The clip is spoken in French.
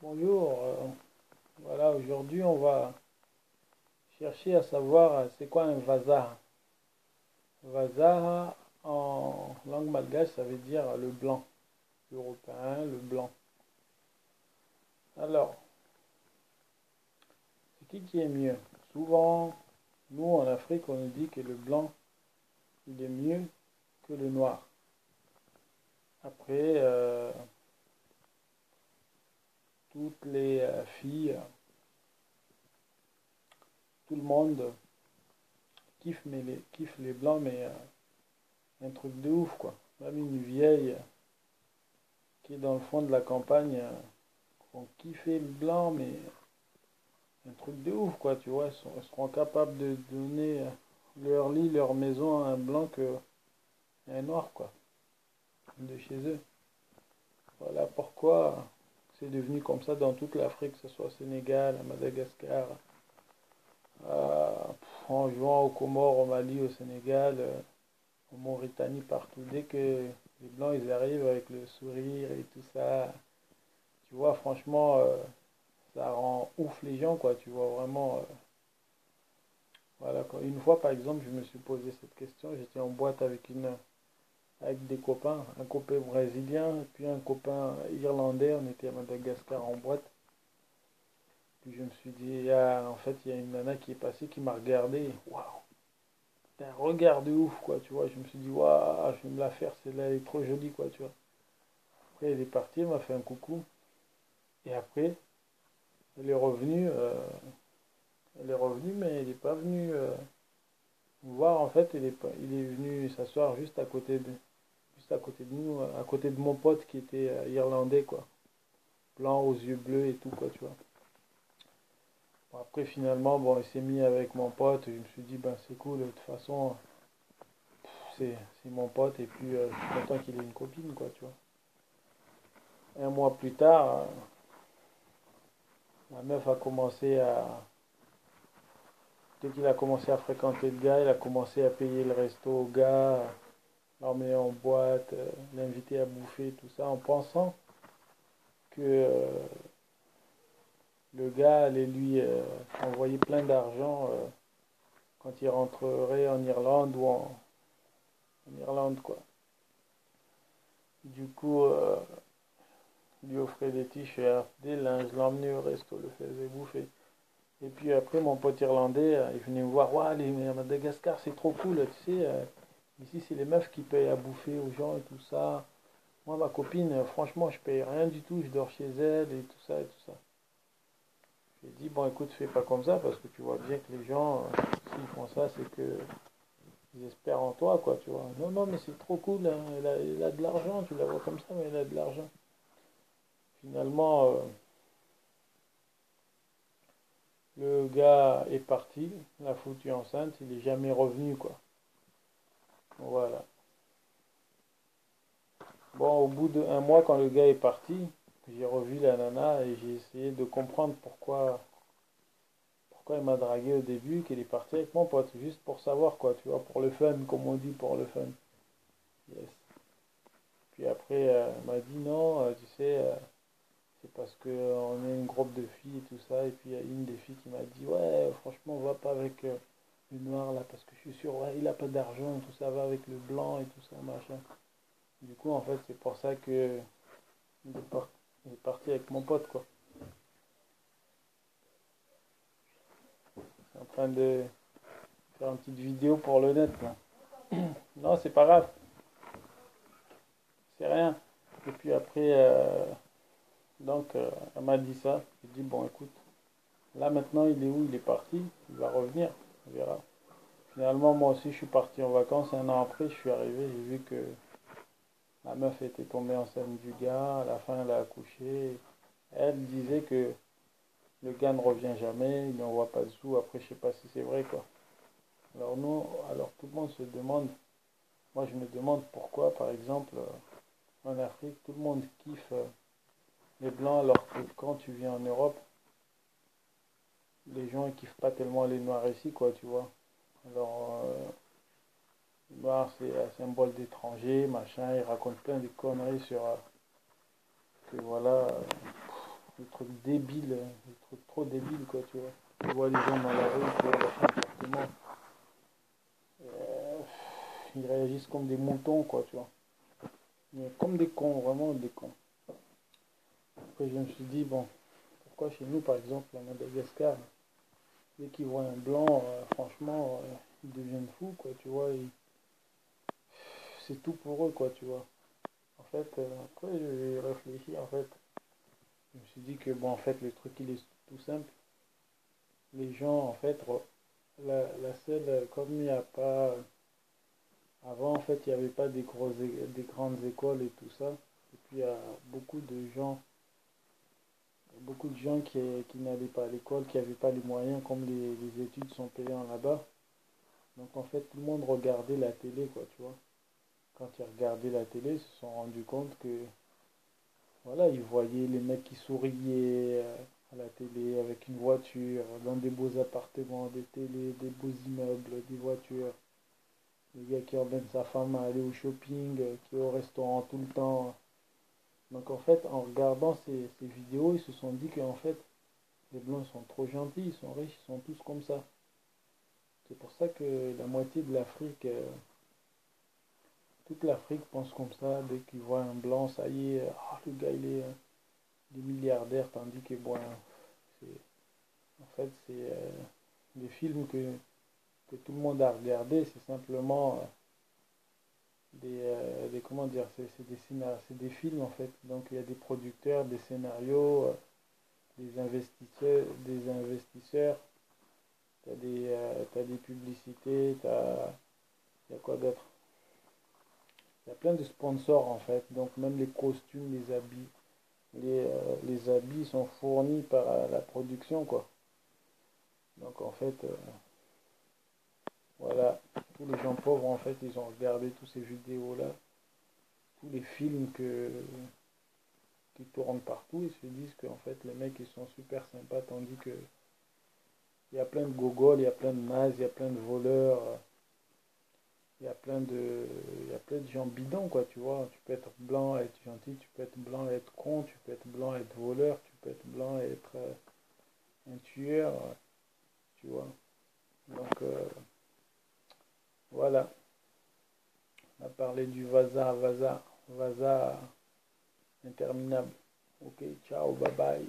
Bonjour, voilà, aujourd'hui on va chercher à savoir c'est quoi un vasa. Vasa en langue malgache ça veut dire le blanc, l'européen, le blanc. Alors, c'est qui est mieux? Souvent, nous en Afrique on nous dit que le blanc il est mieux que le noir. Après, toutes les filles, tout le monde kiffe les blancs, mais un truc de ouf quoi. Même une vieille qui est dans le fond de la campagne, vont kiffer le blanc, mais un truc de ouf, quoi, tu vois. Ils seront capables de donner leur lit, leur maison à un blanc que à un noir, quoi, de chez eux. Voilà pourquoi c'est devenu comme ça dans toute l'Afrique, que ce soit au Sénégal, à Madagascar, en jouant aux Comores, au Mali, au Sénégal, en Mauritanie, partout. Dès que les blancs ils arrivent avec le sourire et tout ça, tu vois, franchement, ça rend ouf les gens, quoi. Tu vois vraiment. Voilà, quoi. Une fois, par exemple, je me suis posé cette question. J'étais en boîte avec des copains, un copain brésilien, puis un copain irlandais. On était à Madagascar en boîte. Puis je me suis dit, ah, en fait, il y a une nana qui est passée, qui m'a regardé. Waouh, c'était un regard de ouf, quoi. Tu vois, je me suis dit, waouh, je vais me la faire. Celle-là, elle est trop jolie, quoi. Tu vois. Après, elle est partie, elle m'a fait un coucou. Et après, elle est revenue. Elle est revenue, mais elle n'est pas venue. Voir en fait, il est venu s'asseoir juste à côté de nous, à côté de mon pote qui était irlandais quoi, blanc aux yeux bleus et tout quoi, tu vois. Bon, après finalement, bon, il s'est mis avec mon pote, je me suis dit ben c'est cool, de toute façon c'est mon pote et puis je suis content qu'il ait une copine quoi, tu vois. Un mois plus tard, la meuf a commencé à, dès qu'il a commencé à fréquenter le gars, il a commencé à payer le resto au gars, l'emmener en boîte, l'inviter à bouffer, tout ça, en pensant que le gars allait lui envoyer plein d'argent quand il rentrerait en Irlande ou en Irlande, quoi. Du coup, lui offrait des t-shirts, des linges, l'emmenait au resto, le faisait bouffer. Et puis après, mon pote irlandais, il venait me voir, ouais, à Madagascar, c'est trop cool, tu sais, ici c'est les meufs qui payent à bouffer aux gens et tout ça. Moi, ma copine, franchement, je paye rien du tout, je dors chez elle et tout ça et tout ça. J'ai dit, bon, écoute, fais pas comme ça parce que tu vois bien que les gens, s'ils font ça, c'est que ils espèrent en toi, quoi, tu vois. Non, non, mais c'est trop cool, hein, elle a de l'argent, tu la vois comme ça, mais elle a de l'argent. Finalement, le gars est parti, l'a foutu enceinte, il est jamais revenu, quoi. Voilà. Bon, au bout d'un mois, quand le gars est parti, j'ai revu la nana et j'ai essayé de comprendre pourquoi elle m'a dragué au début, qu'elle est partie avec mon pote, juste pour savoir, quoi, tu vois, pour le fun, comme on dit, pour le fun. Yes. Puis après, elle m'a dit non, tu sais, c'est parce qu'on est une groupe de filles et tout ça. Et puis il y a une des filles qui m'a dit, ouais, franchement, on va pas avec le noir là, parce que je suis sûr, ouais, il a pas d'argent et tout ça, va avec le blanc et tout ça, machin. Du coup, en fait, c'est pour ça que il est parti avec mon pote, quoi. C'est en train de faire une petite vidéo pour le net, là. Non, c'est pas grave, c'est rien. Et puis après, elle m'a dit ça. J'ai dit, bon, écoute, là maintenant, il est où? Il est parti, il va revenir, on verra. Finalement, moi aussi, je suis parti en vacances. Un an après, je suis arrivé, j'ai vu que la meuf était tombée enceinte du gars. À la fin, elle a accouché. Elle disait que le gars ne revient jamais, il n'envoie pas de sous. Après, je sais pas si c'est vrai, quoi. Alors nous, alors tout le monde se demande, moi je me demande pourquoi, par exemple, en Afrique, tout le monde kiffe les blancs, alors que quand tu viens en Europe, les gens ils kiffent pas tellement les noirs ici, quoi, tu vois. Alors, noir, c'est un symbole d'étranger, machin, il raconte plein de conneries sur que voilà, des trucs débiles, des trucs trop débiles, quoi, tu vois. Tu vois les gens dans la rue, tu vois leur comportement, euh, ils réagissent comme des moutons, quoi, tu vois. Mais comme des cons, vraiment des cons. Après, je me suis dit, bon, pourquoi chez nous, par exemple, à Madagascar, dès qu'ils voient un blanc, franchement, ils deviennent fous, quoi, tu vois. C'est tout pour eux, quoi, tu vois. En fait, après, j'ai réfléchi, en fait. Je me suis dit que, bon, en fait, le truc, il est tout simple. Les gens, en fait, la seule, comme il n'y a pas, avant, en fait, il n'y avait pas des grandes écoles et tout ça. Et puis, il y a beaucoup de gens qui n'allaient pas à l'école, qui n'avaient pas les moyens, comme les études sont payantes là-bas. Donc, en fait, tout le monde regardait la télé, quoi, tu vois. Quand ils regardaient la télé, ils se sont rendus compte que, voilà, ils voyaient les mecs qui souriaient à la télé avec une voiture, dans des beaux appartements, des télés, des beaux immeubles, des voitures. Le gars qui emmène sa femme à aller au shopping, qui est au restaurant tout le temps. Donc en fait, en regardant ces vidéos, ils se sont dit qu'en fait, les blancs sont trop gentils, ils sont riches, ils sont tous comme ça. C'est pour ça que la moitié de l'Afrique, toute l'Afrique pense comme ça. Dès qu'ils voient un blanc, ça y est, le gars il est milliardaire, tandis que bon, en fait, c'est des films que tout le monde a regardé, c'est simplement comment dire, c'est des c'est des films en fait. Donc il y a des producteurs, des scénarios, des investisseurs, t'as des publicités, il y a quoi d'autre? Il y a plein de sponsors en fait. Donc même les costumes, les habits, les habits sont fournis par la production quoi. Donc en fait, voilà, tous les gens pauvres en fait, ils ont regardé tous ces vidéos-là, tous les films qui tournent partout, ils se disent qu'en fait les mecs ils sont super sympas, tandis que il y a plein de gogoles, il y a plein de nazes, il y a plein de voleurs, il y a plein de gens bidons quoi, tu vois. Tu peux être blanc et être gentil, tu peux être blanc et être con, tu peux être blanc et être voleur, tu peux être blanc et être un tueur, tu vois. Donc voilà, on a parlé du Vaza interminable. Ok, ciao, bye bye.